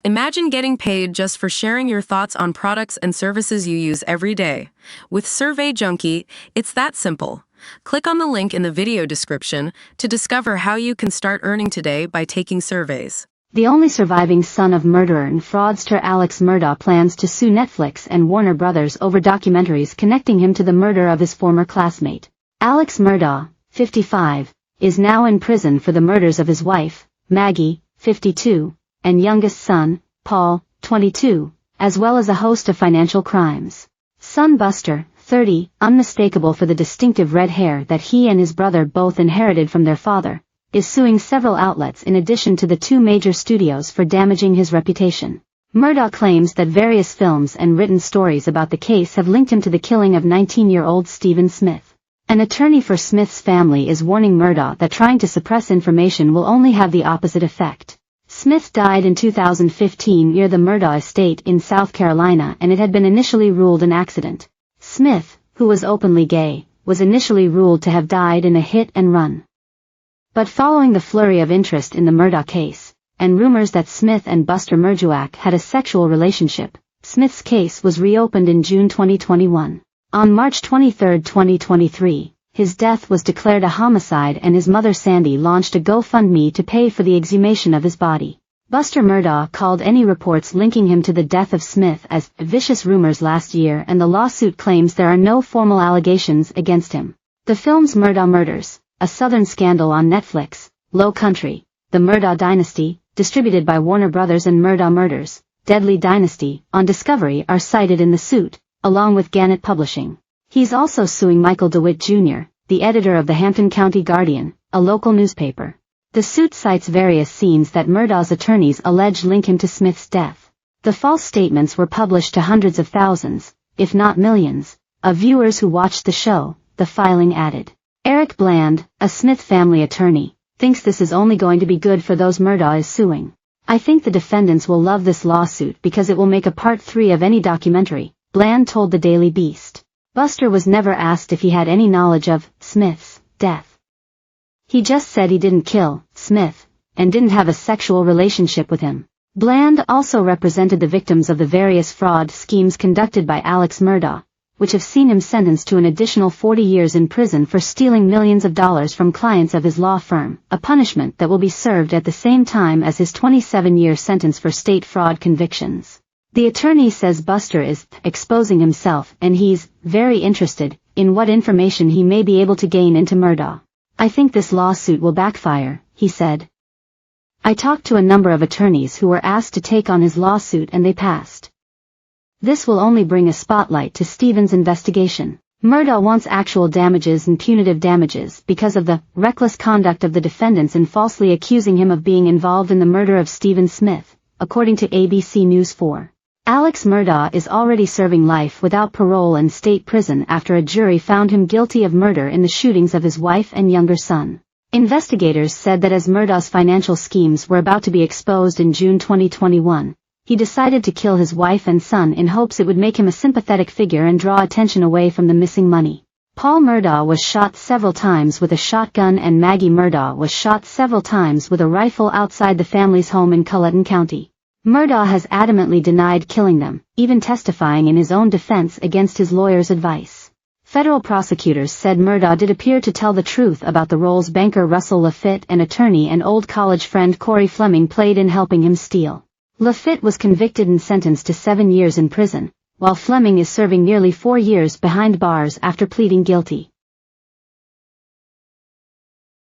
Imagine getting paid just for sharing your thoughts on products and services you use every day. With Survey Junkie, it's that simple. Click on the link in the video description to discover how you can start earning today by taking surveys. The only surviving son of murderer and fraudster Alex Murdaugh plans to sue Netflix and Warner Brothers over documentaries connecting him to the murder of his former classmate. Alex Murdaugh, 55, is now in prison for the murders of his wife, Maggie, 52, and youngest son, Paul, 22, as well as a host of financial crimes. Son Buster, 30, unmistakable for the distinctive red hair that he and his brother both inherited from their father, is suing several outlets in addition to the two major studios for damaging his reputation. Murdaugh claims that various films and written stories about the case have linked him to the killing of 19-year-old Stephen Smith. An attorney for Smith's family is warning Murdaugh that trying to suppress information will only have the opposite effect. Smith died in 2015 near the Murdaugh estate in South Carolina, and it had been initially ruled an accident. Smith, who was openly gay, was initially ruled to have died in a hit and run. But following the flurry of interest in the Murdaugh case, and rumors that Smith and Buster Murdaugh had a sexual relationship, Smith's case was reopened in June 2021. On March 23, 2023, his death was declared a homicide and his mother Sandy launched a GoFundMe to pay for the exhumation of his body. Buster Murdaugh called any reports linking him to the death of Smith as vicious rumors last year, and the lawsuit claims there are no formal allegations against him. The films Murdaugh Murders, A Southern Scandal on Netflix, Low Country, The Murdaugh Dynasty, distributed by Warner Brothers, and Murdaugh Murders, Deadly Dynasty, on Discovery are cited in the suit, along with Gannett Publishing. He's also suing Michael DeWitt Jr., the editor of the Hampton County Guardian, a local newspaper. The suit cites various scenes that Murdaugh's attorneys allege link him to Smith's death. The false statements were published to hundreds of thousands, if not millions, of viewers who watched the show, the filing added. Eric Bland, a Smith family attorney, thinks this is only going to be good for those Murdaugh is suing. I think the defendants will love this lawsuit because it will make a part 3 of any documentary, Bland told the Daily Beast. Buster was never asked if he had any knowledge of Smith's death. He just said he didn't kill Smith and didn't have a sexual relationship with him. Bland also represented the victims of the various fraud schemes conducted by Alex Murdaugh, which have seen him sentenced to an additional 40 years in prison for stealing millions of dollars from clients of his law firm, a punishment that will be served at the same time as his 27-year sentence for state fraud convictions. The attorney says Buster is exposing himself and he's very interested in what information he may be able to gain into Murdaugh. I think this lawsuit will backfire, he said. I talked to a number of attorneys who were asked to take on his lawsuit and they passed. This will only bring a spotlight to Stephen's investigation. Murdaugh wants actual damages and punitive damages because of the reckless conduct of the defendants in falsely accusing him of being involved in the murder of Stephen Smith, according to ABC News 4. Alex Murdaugh is already serving life without parole in state prison after a jury found him guilty of murder in the shootings of his wife and younger son. Investigators said that as Murdaugh's financial schemes were about to be exposed in June 2021, he decided to kill his wife and son in hopes it would make him a sympathetic figure and draw attention away from the missing money. Paul Murdaugh was shot several times with a shotgun and Maggie Murdaugh was shot several times with a rifle outside the family's home in Colleton County. Murdaugh has adamantly denied killing them, even testifying in his own defense against his lawyer's advice. Federal prosecutors said Murdaugh did appear to tell the truth about the roles banker Russell Lafitte and attorney and old college friend Corey Fleming played in helping him steal. Lafitte was convicted and sentenced to 7 years in prison, while Fleming is serving nearly 4 years behind bars after pleading guilty.